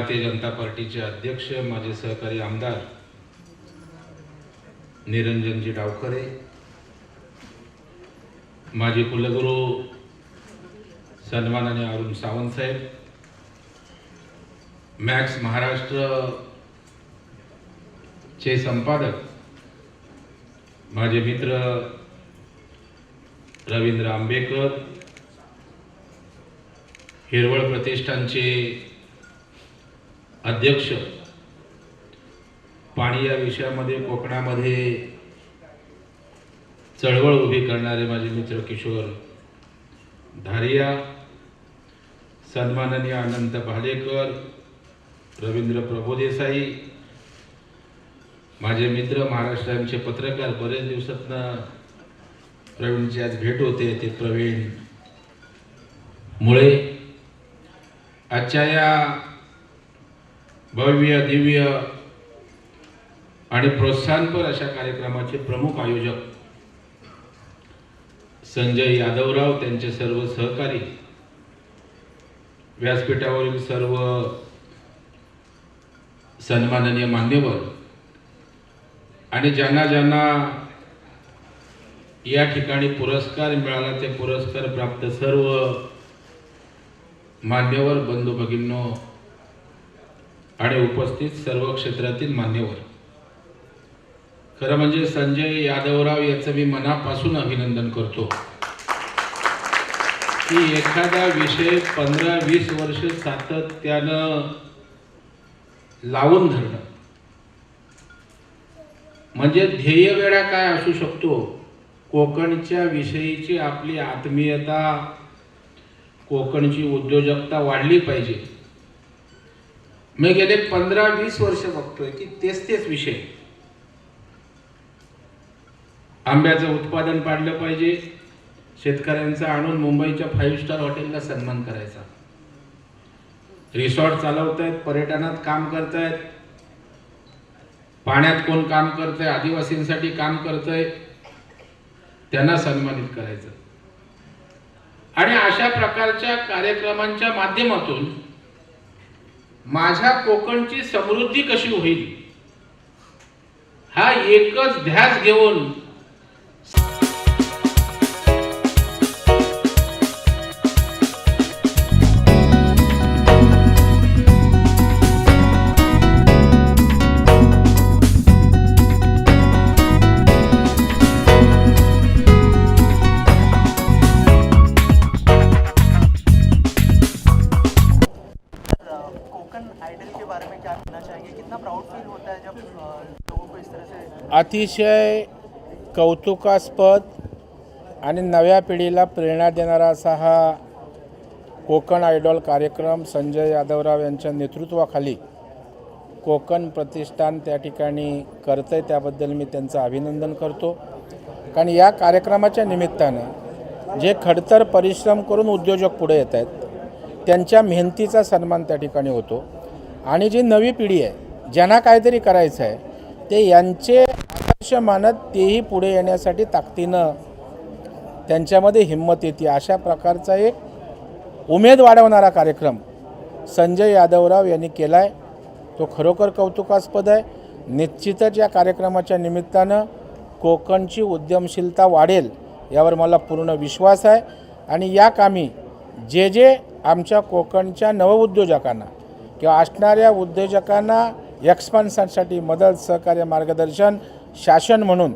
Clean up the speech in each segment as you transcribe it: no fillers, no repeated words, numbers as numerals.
भारतीय जनता पार्टीचे अध्यक्ष माजी सहकारी आमदार निरंजनजी डावखरे, माजी कुलगुरू सन्माननीय अरुण सावंत साहेब, मॅक्स महाराष्ट्र चे संपादक माझे मित्र रवींद्र आंबेकर, हिरवळ प्रतिष्ठानचे अध्यक्ष, पाणी या विषयामध्ये कोकणामध्ये चळवळ उभी करणारे माझे मित्र किशोर धारिया, सन्माननीय अनंत भालेकर, रवींद्र प्रभुदेसाई, माझे मित्र महाराष्ट्राचे पत्रकार, बरेच दिवसातनं प्रवीणची आज भेट होते, ते प्रवीण मुळे, आजच्या या भव्य दिव्य आणि प्रोत्साहनपर अशा कार्यक्रमाचे प्रमुख आयोजक संजय यादवराव, त्यांचे सर्व सहकारी, व्यासपीठावरील सर्व सन्माननीय मान्यवर आणि ज्यांना ज्यांना या ठिकाणी पुरस्कार मिळाला ते पुरस्कार प्राप्त सर्व मान्यवर बंधू भगिनींनो आणि उपस्थित सर्व क्षेत्रातील मान्यवर, खरं म्हणजे संजय यादवराव याचं मी मनापासून अभिनंदन करतो की एखादा विषय 15-20 वर्ष सातत्यानं लावून धरणं म्हणजे ध्येयवेळा काय असू शकतो. कोकणच्या विषयीची आपली आत्मीयता, कोकणची उद्योजकता वाढली पाहिजे. मी गेले 15-20 वर्ष बघतोय की तेच विषय. आंब्याचं उत्पादन पाडलं पाहिजे, शेतकऱ्यांचा आणून मुंबईच्या 5 स्टार हॉटेलला सन्मान करायचा, रिसॉर्ट चालवतायत, पर्यटनात काम करतायत, पाण्यात कोण काम करतंय, आदिवासींसाठी काम करतंय, त्यांना सन्मानित करायचं. आणि अशा प्रकारच्या कार्यक्रमांच्या माध्यमातून माझ्या कोकणची समृद्धी कशी होईल हा एकच ध्यास घेऊन अतिशय कौतुकास्पद आणि नव्या पिढीला प्रेरणा देणारा असा हा कोकण आयडॉल कार्यक्रम संजय यादवराव यांच्या नेतृत्वाखाली कोकण प्रतिष्ठान त्या ठिकाणी करतं आहे. त्याबद्दल मी त्यांचं अभिनंदन करतो. कारण या कार्यक्रमाच्या निमित्तानं जे खडतर परिश्रम करून उद्योजक पुढे येत आहेत त्यांच्या मेहनतीचा सन्मान त्या ठिकाणी होतो. आणि जी नवी पिढी आहे ज्यांना काहीतरी करायचं आहे ते यांचे आदर्श मानत तेही पुढे येण्यासाठी ताकदीनं त्यांच्यामध्ये हिंमत येते. अशा प्रकारचा एक उमेद वाढवणारा कार्यक्रम संजय यादवराव यांनी केला आहे. तो खरोखर कौतुकास्पद आहे. निश्चितच या कार्यक्रमाच्या निमित्तानं कोकणची उद्यमशीलता वाढेल यावर मला पूर्ण विश्वास आहे. आणि या कामी जे आमच्या कोकणच्या नवउद्योजकांना किंवा असणाऱ्या उद्योजकांना एक्सपान्शनसाठी मदत, सहकार्य, मार्गदर्शन शासन म्हणून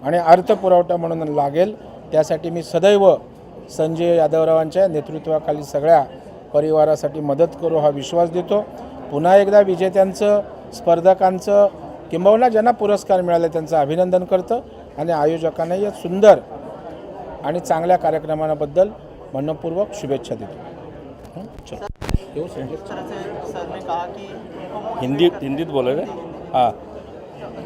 आणि अर्थपुरवठा म्हणून लागेल त्यासाठी मी सदैव संजय यादवरावांच्या नेतृत्वाखाली सगळ्या परिवारासाठी मदत करू हा विश्वास देतो. पुन्हा एकदा विजेत्यांचं, स्पर्धकांचं किंबहुना ज्यांना पुरस्कार मिळाले त्यांचं अभिनंदन करतं आणि आयोजकांना या सुंदर आणि चांगल्या कार्यक्रमाबद्दल मनपूर्वक शुभेच्छा देतो. हिंदीत बोलोगे? हाँ.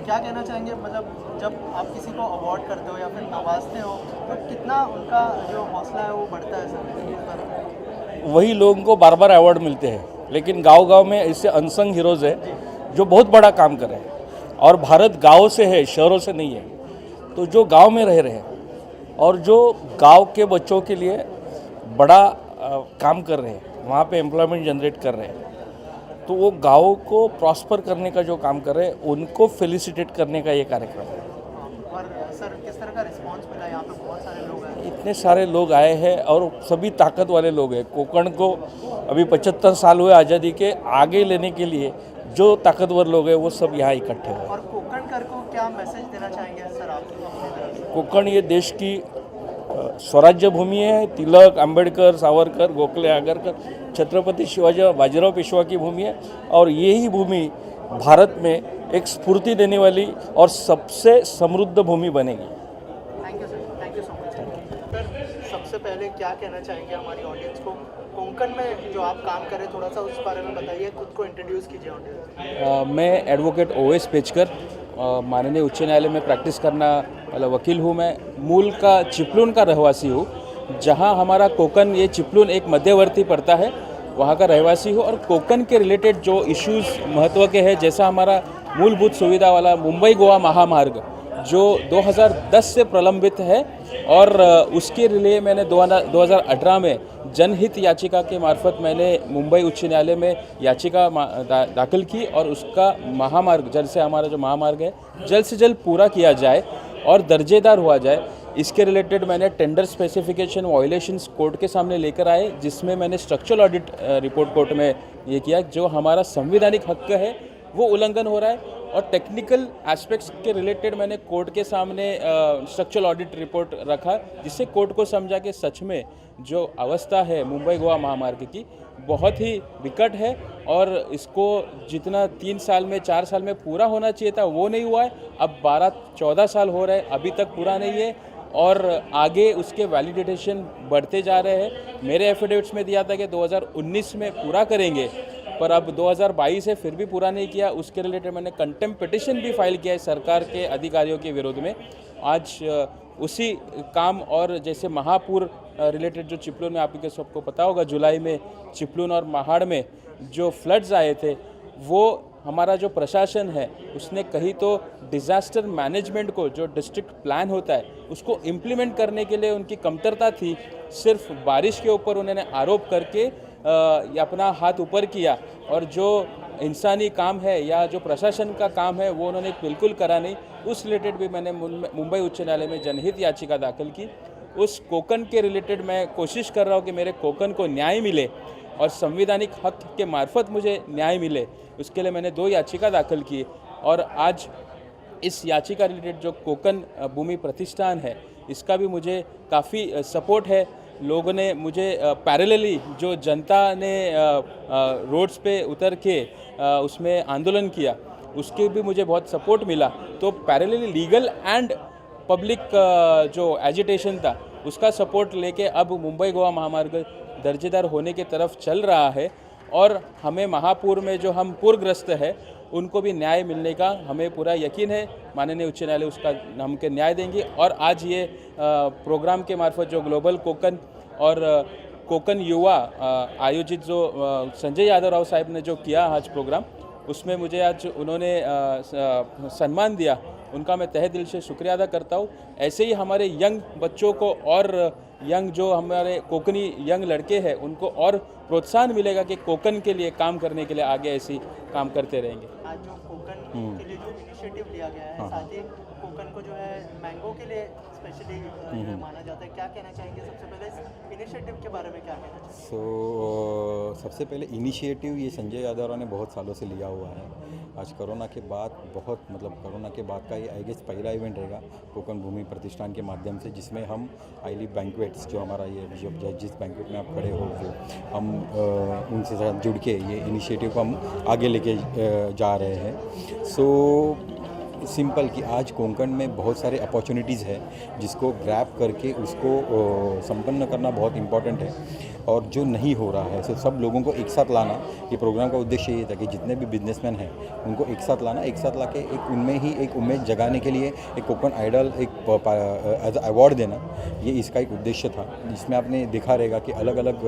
क्या कहना चाहेंगे, मतलब जब आप किसी को अवार्ड करते हो या फिर नवाजते हो तो कितना उनका जो हौसला है वो बढ़ता है सर? वही लोगों को बार बार अवार्ड मिलते हैं, लेकिन गांव-गांव में ऐसे अनसंग हीरोज़ हैं जो बहुत बड़ा काम कर रहे हैं. और भारत गाँव से है, शहरों से नहीं है. तो जो गाँव में रह रहे हैं और जो गाँव के बच्चों के लिए बड़ा काम कर रहे हैं, वहाँ पे एम्प्लॉयमेंट जनरेट कर रहे हैं, तो वो गाँव को प्रॉस्पर करने का जो काम कर रहे हैं उनको फेलिसिटेट करने का ये कार्यक्रम है। और सर किस तरह का रिस्पांस मिला? यहाँ पे बहुत सारे लोग आए। इतने सारे लोग आए हैं और सभी ताकत वाले लोग हैं। कोकण को अभी 75 साल हुए आज़ादी के, आगे लेने के लिए जो ताकतवर लोग हैं वो सब यहाँ इकट्ठे हुए। और कोकणकर को क्या मैसेज देना चाहेंगे सर आप अपनी तरफ से? कोकण ये देश की स्वराज्य भूमि है। तिलक, अंबेडकर, सावरकर, गोखले, आगरकर, छत्रपति शिवाजी, बाजीराव पेशवा की भूमि है और यही भूमि भारत में एक स्फूर्ति देने वाली और सबसे समृद्ध भूमि बनेगी। Thank you sir, thank you so much. Sir सबसे पहले क्या कहना चाहेंगे हमारी ऑडियंस को? कोंकण में जो आप काम करें थोड़ा सा उस बारे में बताइए, खुद को इंट्रोड्यूस कीजिए ऑडियंस। मैं एडवोकेट ओएस पेचकर, माननीय उच्च न्यायालय में प्रैक्टिस करना वाला वकील हूँ। मैं मूल का चिपलून का रहवासी हूँ। जहाँ हमारा कोकण, ये चिपलून एक मध्यवर्ती पड़ता है, वहाँ का रहवासी हूँ। और कोकण के रिलेटेड जो इश्यूज़ महत्व के हैं, जैसा हमारा मूलभूत सुविधा वाला मुंबई गोवा महामार्ग जो 2010 से प्रलंबित है और उसके लिए मैंने 2018 में जनहित याचिका के मार्फत मैंने मुंबई उच्च न्यायालय में याचिका दाखिल की और उसका महामार्ग, जल्द से हमारा जो महामार्ग है जल्द से जल्द पूरा किया जाए और दर्जेदार हुआ जाए। इसके रिलेटेड मैंने टेंडर स्पेसिफिकेशन वायलेशंस कोर्ट के सामने लेकर आए, जिसमें मैंने स्ट्रक्चरल ऑडिट रिपोर्ट कोर्ट में ये किया जो हमारा संवैधानिक हक है वो उल्लंघन हो रहा है। और टेक्निकल एस्पेक्ट्स के रिलेटेड मैंने कोर्ट के सामने स्ट्रक्चरल ऑडिट रिपोर्ट रखा, जिससे कोर्ट को समझा कि सच में जो अवस्था है मुंबई गोवा महामार्ग की बहुत ही विकट है और इसको जितना 3 साल में 4 साल में पूरा होना चाहिए था वो नहीं हुआ है। अब 12-14 साल हो रहे हैं, अभी तक पूरा नहीं है और आगे उसके वैलिडेशन बढ़ते जा रहे हैं। मेरे एफिडेविट्स में दिया था कि 2019 में पूरा करेंगे, पर अब 2022 है फिर भी पूरा नहीं किया। उसके रिलेटेड मैंने कंटेम्प्ट पिटिशन भी फाइल किया है सरकार के अधिकारियों के विरोध में। आज उसी काम और जैसे महापुर रिलेटेड जो चिपलून में आपके सबको पता होगा, जुलाई में चिपलून और महाड़ में जो फ्लड्स आए थे, वो हमारा जो प्रशासन है उसने कहीं तो डिज़ास्टर मैनेजमेंट को, जो डिस्ट्रिक्ट प्लान होता है, उसको इम्प्लीमेंट करने के लिए उनकी कमतरता थी। सिर्फ बारिश के ऊपर उन्होंने आरोप करके अपना हाथ ऊपर किया और जो इंसानी काम है या जो प्रशासन का काम है वो उन्होंने बिल्कुल करा नहीं। उस रिलेटेड भी मैंने मुंबई उच्च न्यायालय में जनहित याचिका दाखिल की। उस कोकण के रिलेटेड मैं कोशिश कर रहा हूँ कि मेरे कोकण को न्याय मिले और संवैधानिक हक के मार्फत मुझे न्याय मिले। उसके लिए मैंने 2 याचिका दाखिल की और आज इस याचिका रिलेटेड जो कोकण भूमि प्रतिष्ठान है इसका भी मुझे काफ़ी सपोर्ट है। लोगों ने मुझे पैरेलली जो जनता ने रोड्स पे उतर के उसमें आंदोलन किया उसके भी मुझे बहुत सपोर्ट मिला। तो पैरेलली लीगल एंड पब्लिक जो एजिटेशन था उसका सपोर्ट लेके अब मुंबई गोवा महामार्ग दर्जेदार होने की तरफ चल रहा है और हमें महापुर में जो हम पूरग्रस्त है उनको भी न्याय मिलने का हमें पूरा यकीन है। माननीय उच्च न्यायालय उसका हमके न्याय देंगे। और आज ये प्रोग्राम के मार्फत जो ग्लोबल कोकण और कोकण युवा आयोजित जो संजय यादव राव साहब ने जो किया आज प्रोग्राम, उसमें मुझे आज उन्होंने सम्मान दिया, उनका मैं तहे दिल से शुक्रिया अदा करता हूँ। ऐसे ही हमारे यंग बच्चों को और यंग जो हमारे कोकणी यंग लड़के हैं उनको और प्रोत्साहन मिलेगा कि कोकण के लिए काम करने के लिए आगे ऐसे ही काम करते रहेंगे। आज जो कोकण के लिए जो इनिशिएटिव लिया गया है, साथ ही कोकण को जो है मैंगो के लिए स्पेशली माना जाता है, क्या कहना चाहेंगे? सबसे पहले इस इनिशिएटिव के बारे में क्या कहना चाहेंगे? सबसे पहले इनिशिएटिव ये संजय यादव ने बहुत सालों से लिया हुआ है। आज कोरोना के बाद कोरोना के बाद का ये आई गेस पहला इवेंट रहेगा कोकण भूमि प्रतिष्ठान के माध्यम से, जिसमें हम आई लिव बैंक्वेट्स जो हमारा ये जो जिस बैंक्वेट में आप खड़े हो वो हम उनसे साथ जुड़ के ये इनिशिएटिव को हम आगे लेके जा रहे हैं। सिंपल कि आज कोंकण में बहुत सारे अपॉर्चुनिटीज़ है जिसको ग्रैब करके उसको संपन्न करना बहुत इम्पॉर्टेंट है और जो नहीं हो रहा है सब लोगों को एक साथ लाना। ये प्रोग्राम का उद्देश्य ये था कि जितने भी बिजनेसमैन हैं उनको एक साथ लाना, एक साथ लाके एक उनमें ही एक उम्मीद जगाने के लिए एक कोकण आइडल एक अवार्ड देना, ये इसका एक उद्देश्य था। जिसमें आपने देखा रहेगा कि अलग अलग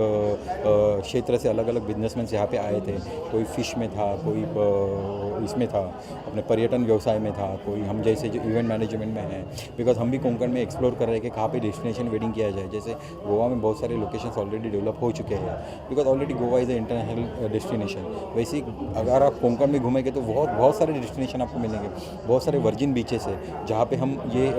क्षेत्र से अलग अलग बिजनेसमैन यहाँ पे आए थे। कोई फिश में था, कोई इसमें था, अपने पर्यटन व्यवसाय में था, था, कोई हम जैसे जो इवेंट मैनेजमेंट में हैं, बिकॉज हम भी कोंकण में एक्सप्लोर कर रहे हैं कि कहाँ पे डेस्टिनेशन वेडिंग किया जाए। जैसे गोवा में बहुत सारे लोकेशंस ऑलरेडी डेवलप हो चुके हैं, because already Goa is a international destination. वैसे ही अगर आप कोंकण में घूमेंगे तो बहुत सारे डेस्टिनेशन आपको मिलेंगे, बहुत सारे वर्जिन बीचेस है जहाँ पे हम ये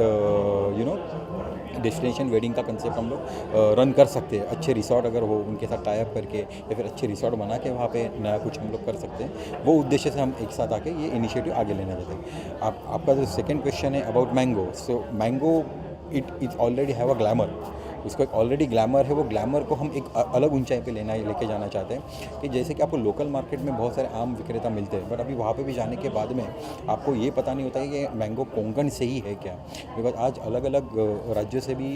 डेस्टिनेशन वेडिंग का कंसेप्ट हम लोग रन कर सकते हैं। अच्छे रिसॉर्ट अगर हो उनके साथ टाई अप करके या फिर अच्छे रिसॉर्ट बना के वहाँ पे नया कुछ हम लोग कर सकते हैं। वो उद्देश्य से हम एक साथ आके ये इनिशिएटिव आगे लेना चाहते हैं। आपका जो सेकंड क्वेश्चन है about mango, so mango it already have a glamour, उसका एक ऑलरेडी ग्लैमर है। वो ग्लैमर को हम एक अलग ऊंचाई पे लेके जाना चाहते हैं कि जैसे कि आपको लोकल मार्केट में बहुत सारे आम विक्रेता मिलते हैं, बट अभी वहाँ पे भी जाने के बाद में आपको ये पता नहीं होता है कि मैंगो कोंकण से ही है क्या, बिकॉज आज अलग अलग राज्यों से भी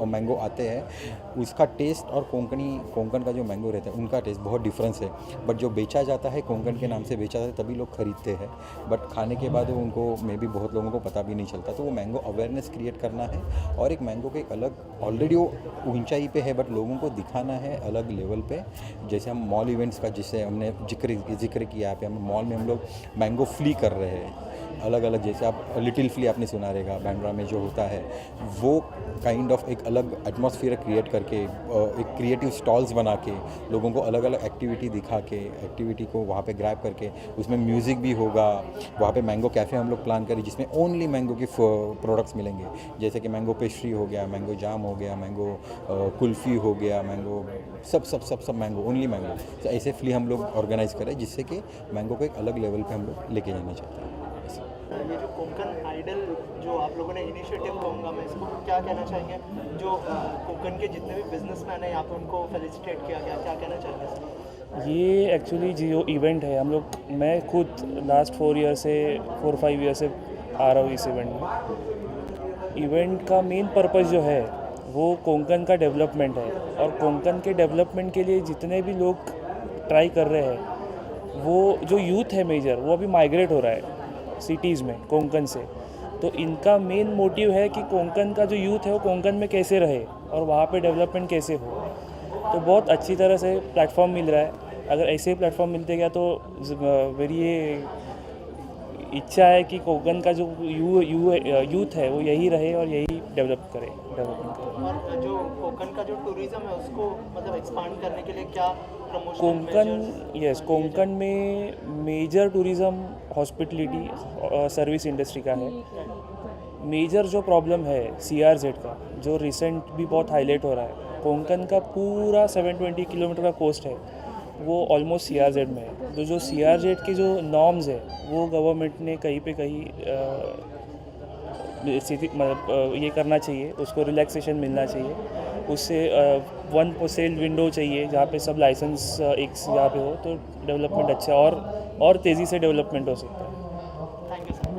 मैंगो आते हैं। उसका टेस्ट और कोंकण का जो मैंगो रहता है उनका टेस्ट बहुत डिफरेंस है, बट जो बेचा जाता है कोंकण के नाम से बेचा जाता है तभी लोग खरीदते हैं, बट खाने के बाद उनको मे बी बहुत लोगों को पता भी नहीं चलता। तो वो मैंगो अवेयरनेस क्रिएट करना है और एक मैंगो के एक अलग ऑलरेडी वो ऊंचाई पे है बट लोगों को दिखाना है अलग लेवल पे। जैसे हम मॉल इवेंट्स का जिससे हमने जिक्र किया है, हम मॉल में हम लोग मैंगो फ्ली कर रहे हैं अलग अलग, जैसे आप लिटिल फ्ली आपने सुना रहेगा बैंड्रा में जो होता है, वो काइंड ऑफ एक अलग एटमॉस्फेयर क्रिएट करके एक क्रिएटिव स्टॉल्स बना के लोगों को अलग अलग एक्टिविटी दिखा के एक्टिविटी को वहाँ पे ग्रैब करके उसमें म्यूज़िक भी होगा। वहाँ पे मैंगो कैफ़े हम लोग प्लान करें जिसमें ओनली मैंगो की प्रोडक्ट्स मिलेंगे, जैसे कि मैंगो पेस्ट्री हो गया, मैंगो जाम हो गया, मैंगो कुल्फ़ी हो गया, मैंगो सब मैंगो, ओनली मैंगो। तो ऐसे फ्ली हम लोग ऑर्गेनाइज़ करें जिससे कि मैंगो को एक अलग लेवल पे हम लोग लेके जाना चाहते हैं। ये जो कोंकण आइडल जो आप लोगों ने इनिशिएटिव कहूँगा मैं इसको, क्या कहना चाहेंगे जो कोंकण के जितने भी बिजनेसमैन हैं यहाँ पे उनको फेलिसिटेट किया गया, क्या कहना चाहेंगे इसको? ये एक्चुअली जो इवेंट है हम लोग, मैं खुद लास्ट 4-5 ईयर से आ रहा हूँ इस इवेंट में। इवेंट का मेन पर्पस जो है वो कोंकण का डेवलपमेंट है, और कोंकण के डेवलपमेंट के लिए जितने भी लोग ट्राई कर रहे हैं, वो जो यूथ है मेजर वो अभी माइग्रेट हो रहा है सिटीज़ में कोंकण से। तो इनका मेन मोटिव है कि कोंकण का जो यूथ है वो कोंकण में कैसे रहे और वहाँ पे डेवलपमेंट कैसे हो। तो बहुत अच्छी तरह से प्लेटफॉर्म मिल रहा है। अगर ऐसे ही प्लेटफॉर्म मिलते गया तो मेरी ये इच्छा है कि कोंकण का जो यूथ है वो यही रहे और यही डेवलपमेंट करे। और जो कोंकण का जो टूरिज्म है उसको मतलब एक्सपांड करने के लिए क्या प्रमोशन कोंकण में major tourism hospitality service industry का है। मेजर जो प्रॉब्लम है CRZ का, जो रिसेंट भी बहुत हाईलाइट हो रहा है, कोंकण का पूरा 720 किलोमीटर का कोस्ट है वो ऑलमोस्ट CRZ में है। तो जो CRZ के जो नॉर्म्स है वो गवर्नमेंट ने कहीं पे कहीं मतलब ये करना चाहिए, उसको रिलैक्सेशन मिलना चाहिए। उससे 1% विंडो चाहिए जहाँ पे सब लाइसेंस एक जहाँ पे हो तो डेवलपमेंट अच्छा और तेज़ी से डेवलपमेंट हो सकता है।